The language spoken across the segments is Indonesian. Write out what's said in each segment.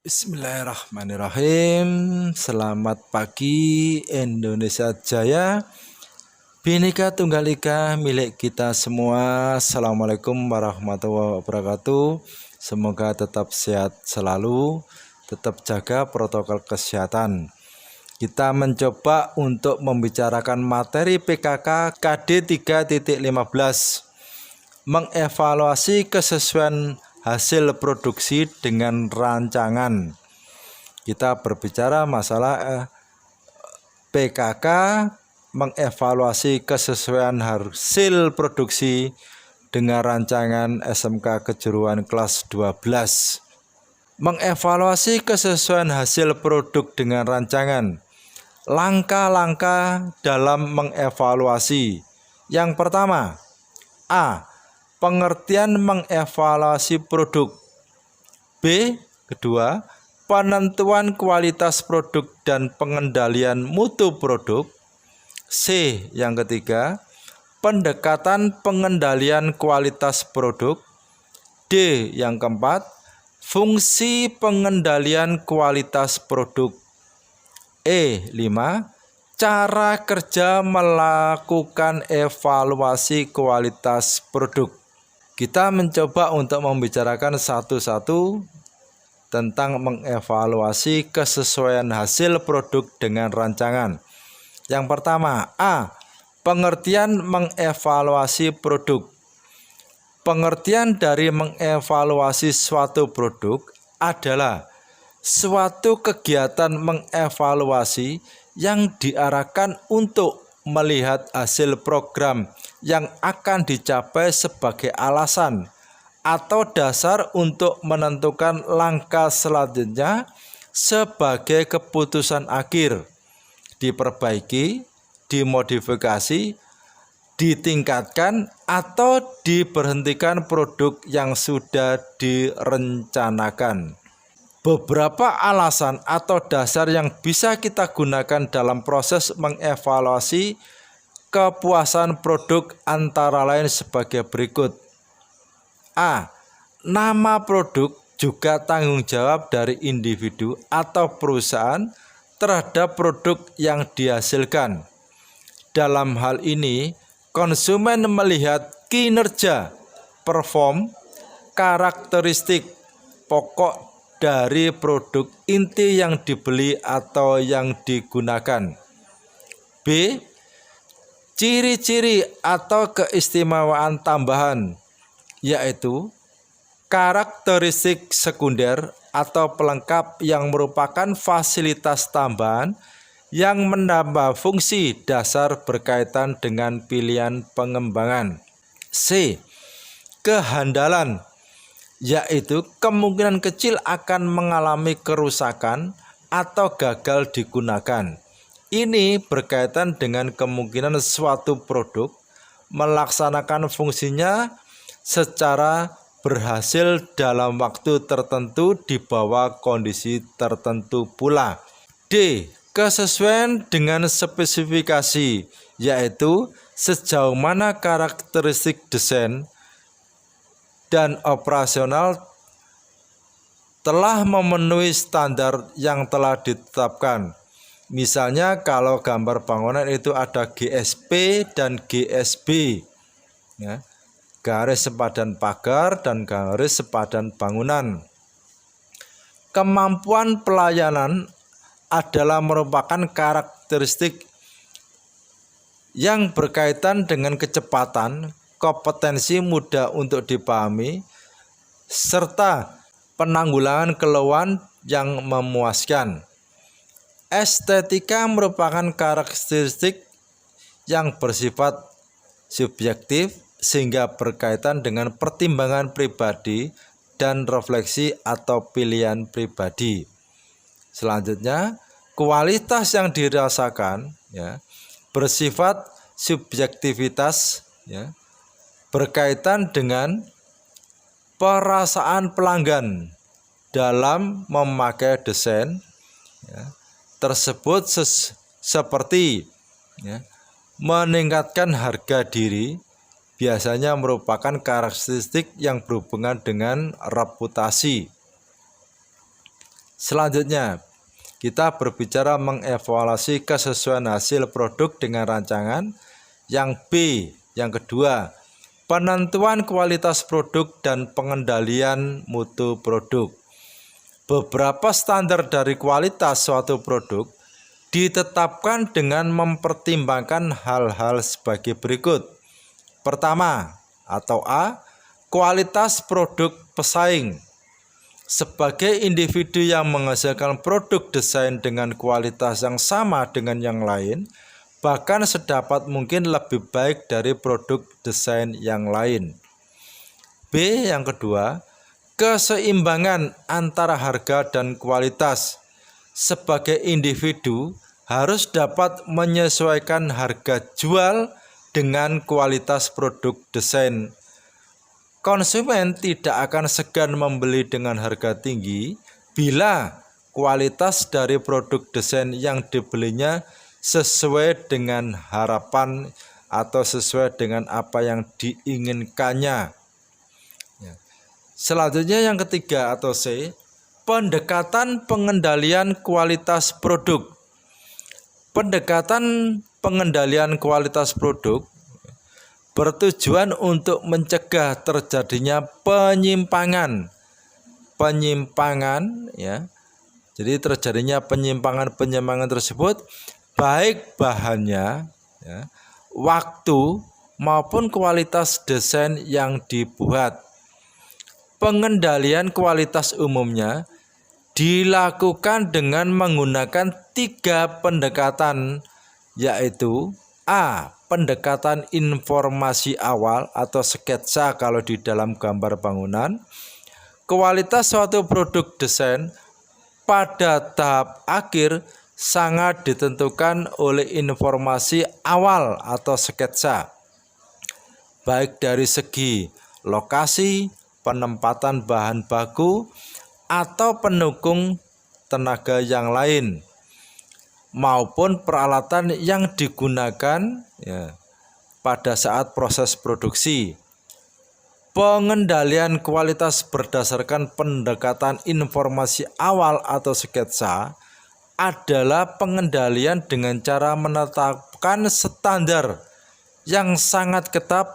Bismillahirrahmanirrahim. Selamat pagi Indonesia Jaya. Bhinneka Tunggal Ika milik kita semua. Assalamualaikum warahmatullahi wabarakatuh. Semoga tetap sehat selalu, tetap jaga protokol kesehatan. Kita mencoba untuk membicarakan materi PKK KD 3.15, mengevaluasi kesesuaian hasil produksi dengan rancangan. Kita berbicara masalah PKK, mengevaluasi kesesuaian hasil produksi dengan rancangan SMK Kejuruan kelas 12. Mengevaluasi kesesuaian hasil produk dengan rancangan. Langkah-langkah dalam mengevaluasi. Yang pertama, A. Pengertian mengevaluasi produk. B. Kedua, penentuan kualitas produk dan pengendalian mutu produk. C. Yang ketiga, pendekatan pengendalian kualitas produk. D. Yang keempat, fungsi pengendalian kualitas produk. E. 5. Cara kerja melakukan evaluasi kualitas produk. Kita mencoba untuk membicarakan satu-satu tentang mengevaluasi kesesuaian hasil produk dengan rancangan. Yang pertama, A. Pengertian mengevaluasi produk. Pengertian dari mengevaluasi suatu produk adalah suatu kegiatan mengevaluasi yang diarahkan untuk melihat hasil program yang akan dicapai sebagai alasan atau dasar untuk menentukan langkah selanjutnya sebagai keputusan akhir, diperbaiki, dimodifikasi, ditingkatkan, atau diberhentikan produk yang sudah direncanakan. Beberapa alasan atau dasar yang bisa kita gunakan dalam proses mengevaluasi kepuasan produk antara lain sebagai berikut. A. Nama produk juga tanggung jawab dari individu atau perusahaan terhadap produk yang dihasilkan. Dalam hal ini, konsumen melihat kinerja, perform, karakteristik pokok dari produk inti yang dibeli atau yang digunakan. B. Ciri-ciri atau keistimewaan tambahan, yaitu karakteristik sekunder atau pelengkap yang merupakan fasilitas tambahan yang menambah fungsi dasar berkaitan dengan pilihan pengembangan. C. Kehandalan, yaitu kemungkinan kecil akan mengalami kerusakan atau gagal digunakan. Ini berkaitan dengan kemungkinan suatu produk melaksanakan fungsinya secara berhasil dalam waktu tertentu di bawah kondisi tertentu pula. D. Kesesuaian dengan spesifikasi, yaitu sejauh mana karakteristik desain dan operasional telah memenuhi standar yang telah ditetapkan. Misalnya kalau gambar bangunan itu ada GSP dan GSB, ya, garis sepadan pagar dan garis sepadan bangunan. Kemampuan pelayanan adalah merupakan karakteristik yang berkaitan dengan kecepatan, kompetensi mudah untuk dipahami, serta penanggulangan keluhan yang memuaskan. Estetika merupakan karakteristik yang bersifat subjektif sehingga berkaitan dengan pertimbangan pribadi dan refleksi atau pilihan pribadi. Selanjutnya, kualitas yang dirasakan, ya, bersifat subjektivitas, ya, berkaitan dengan perasaan pelanggan dalam memakai desain, ya, tersebut seperti, ya, meningkatkan harga diri, biasanya merupakan karakteristik yang berhubungan dengan reputasi. Selanjutnya, kita berbicara mengevaluasi kesesuaian hasil produk dengan rancangan. Yang B, yang kedua, penentuan kualitas produk dan pengendalian mutu produk. Beberapa standar dari kualitas suatu produk ditetapkan dengan mempertimbangkan hal-hal sebagai berikut. Pertama, atau A, kualitas produk pesaing. Sebagai individu yang menghasilkan produk desain dengan kualitas yang sama dengan yang lain, bahkan sedapat mungkin lebih baik dari produk desain yang lain. B, yang kedua, keseimbangan antara harga dan kualitas. Sebagai individu harus dapat menyesuaikan harga jual dengan kualitas produk desain. Konsumen tidak akan segan membeli dengan harga tinggi bila kualitas dari produk desain yang dibelinya sesuai dengan harapan atau sesuai dengan apa yang diinginkannya. Selanjutnya yang ketiga atau C, pendekatan pengendalian kualitas produk. Pendekatan pengendalian kualitas produk bertujuan untuk mencegah terjadinya penyimpangan ya. Jadi terjadinya penyimpangan tersebut baik bahannya ya, waktu maupun kualitas desain yang dibuat. Pengendalian kualitas umumnya dilakukan dengan menggunakan 3 pendekatan, yaitu A, pendekatan informasi awal atau sketsa kalau di dalam gambar bangunan. Kualitas suatu produk desain pada tahap akhir sangat ditentukan oleh informasi awal atau sketsa, baik dari segi lokasi, penempatan bahan baku, atau pendukung tenaga yang lain, maupun peralatan yang digunakan ya, pada saat proses produksi. Pengendalian kualitas berdasarkan pendekatan informasi awal atau sketsa adalah pengendalian dengan cara menetapkan standar yang sangat ketat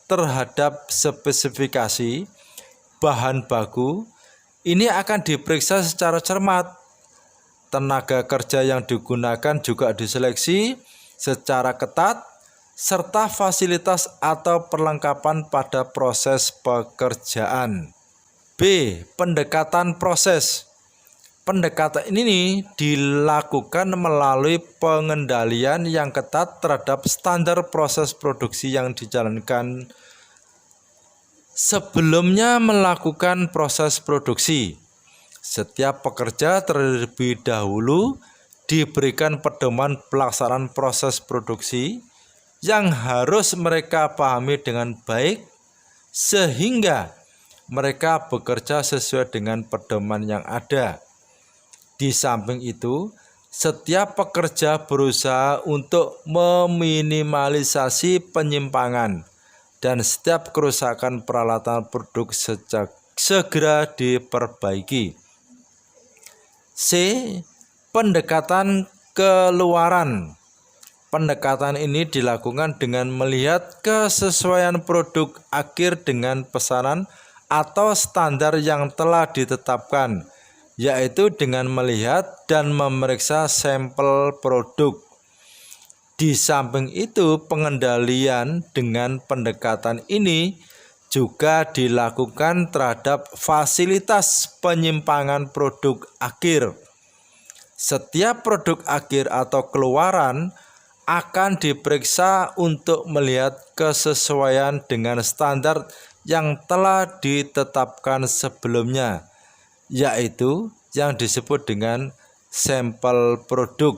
terhadap spesifikasi bahan baku. Ini akan diperiksa secara cermat. Tenaga kerja yang digunakan juga diseleksi secara ketat, serta fasilitas atau perlengkapan pada proses pekerjaan. B, pendekatan proses. Pendekatan ini dilakukan melalui pengendalian yang ketat terhadap standar proses produksi yang dijalankan sebelumnya melakukan proses produksi. Setiap pekerja terlebih dahulu diberikan pedoman pelaksanaan proses produksi yang harus mereka pahami dengan baik sehingga mereka bekerja sesuai dengan pedoman yang ada. Di samping itu, setiap pekerja berusaha untuk meminimalisasi penyimpangan dan setiap kerusakan peralatan produk segera diperbaiki. C, pendekatan keluaran. Pendekatan ini dilakukan dengan melihat kesesuaian produk akhir dengan pesanan atau standar yang telah ditetapkan, yaitu dengan melihat dan memeriksa sampel produk. Di samping itu, pengendalian dengan pendekatan ini juga dilakukan terhadap fasilitas penyimpangan produk akhir. Setiap produk akhir atau keluaran akan diperiksa untuk melihat kesesuaian dengan standar yang telah ditetapkan sebelumnya, yaitu yang disebut dengan sampel produk.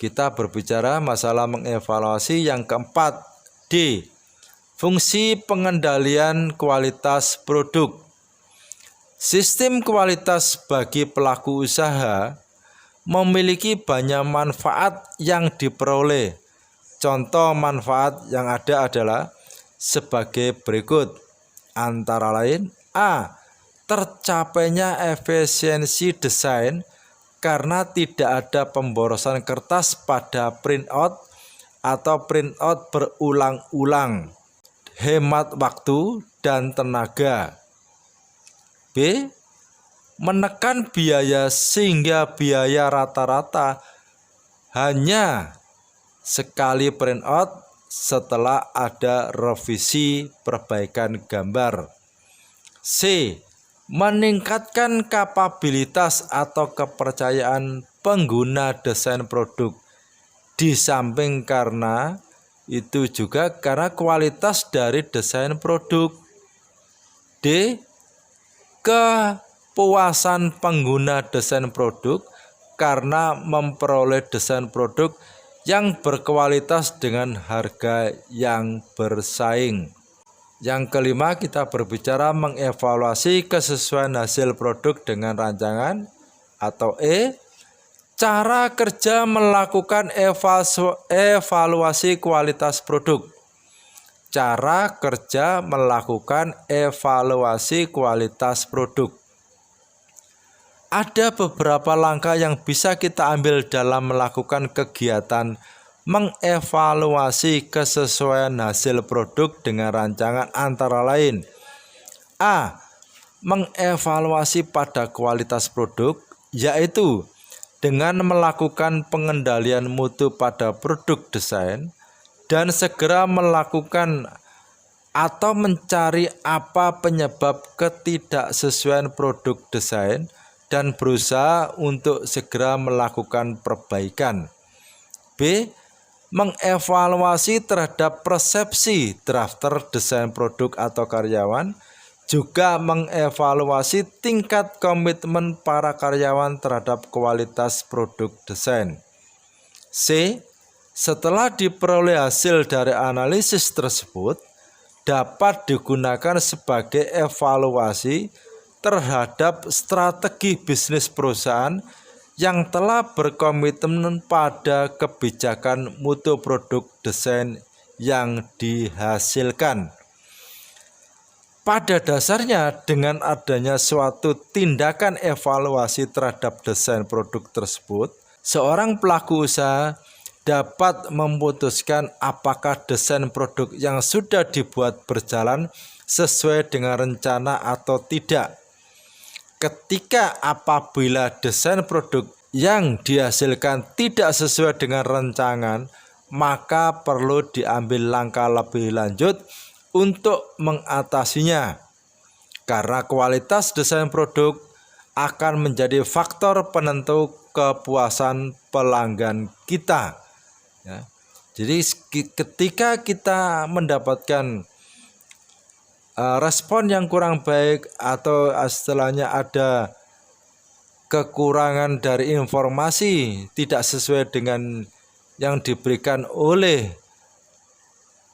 Kita berbicara masalah mengevaluasi yang keempat. D, fungsi pengendalian kualitas produk. Sistem kualitas bagi pelaku usaha memiliki banyak manfaat yang diperoleh. Contoh manfaat yang ada adalah sebagai berikut, antara lain: A, tercapainya efisiensi desain karena tidak ada pemborosan kertas pada printout atau printout berulang-ulang, hemat waktu dan tenaga. B. Menekan biaya sehingga biaya rata-rata hanya sekali printout setelah ada revisi perbaikan gambar. C. Meningkatkan kapabilitas atau kepercayaan pengguna desain produk. Di samping karena itu juga karena kualitas dari desain produk. D. Kepuasan pengguna desain produk karena memperoleh desain produk yang berkualitas dengan harga yang bersaing. Yang kelima, kita berbicara mengevaluasi kesesuaian hasil produk dengan rancangan, atau E. Cara kerja melakukan evaluasi kualitas produk. Cara kerja melakukan evaluasi kualitas produk. Ada beberapa langkah yang bisa kita ambil dalam melakukan kegiatan mengevaluasi kesesuaian hasil produk dengan rancangan, antara lain: A. Mengevaluasi pada kualitas produk, yaitu dengan melakukan pengendalian mutu pada produk desain dan segera melakukan atau mencari apa penyebab ketidaksesuaian produk desain dan berusaha untuk segera melakukan perbaikan. B. Mengevaluasi terhadap persepsi drafter desain produk atau karyawan, juga mengevaluasi tingkat komitmen para karyawan terhadap kualitas produk desain. C. Setelah diperoleh hasil dari analisis tersebut, dapat digunakan sebagai evaluasi terhadap strategi bisnis perusahaan yang telah berkomitmen pada kebijakan mutu produk desain yang dihasilkan. Pada dasarnya, dengan adanya suatu tindakan evaluasi terhadap desain produk tersebut, seorang pelaku usaha dapat memutuskan apakah desain produk yang sudah dibuat berjalan sesuai dengan rencana atau tidak. Ketika apabila desain produk yang dihasilkan tidak sesuai dengan rancangan, maka perlu diambil langkah lebih lanjut untuk mengatasinya, karena kualitas desain produk akan menjadi faktor penentu kepuasan pelanggan kita. Ya. Jadi ketika kita mendapatkan respon yang kurang baik atau istilahnya ada kekurangan dari informasi tidak sesuai dengan yang diberikan oleh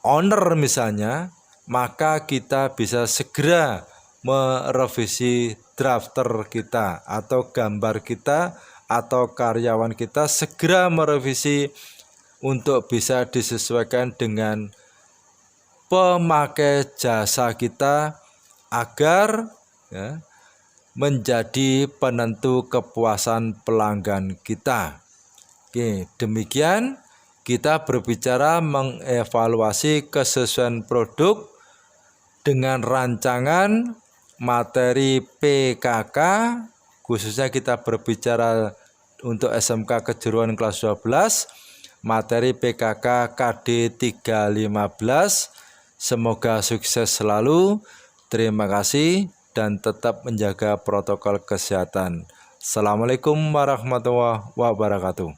owner misalnya, maka kita bisa segera merevisi drafter kita atau gambar kita atau karyawan kita, segera merevisi untuk bisa disesuaikan dengan pemakai jasa kita agar menjadi penentu kepuasan pelanggan kita. Oke, demikian kita berbicara mengevaluasi kesesuaian produk dengan rancangan materi PKK, khususnya kita berbicara untuk SMK kejuruan kelas 12, materi PKK KD 315. Semoga sukses selalu. Terima kasih dan tetap menjaga protokol kesehatan. Assalamualaikum warahmatullahi wabarakatuh.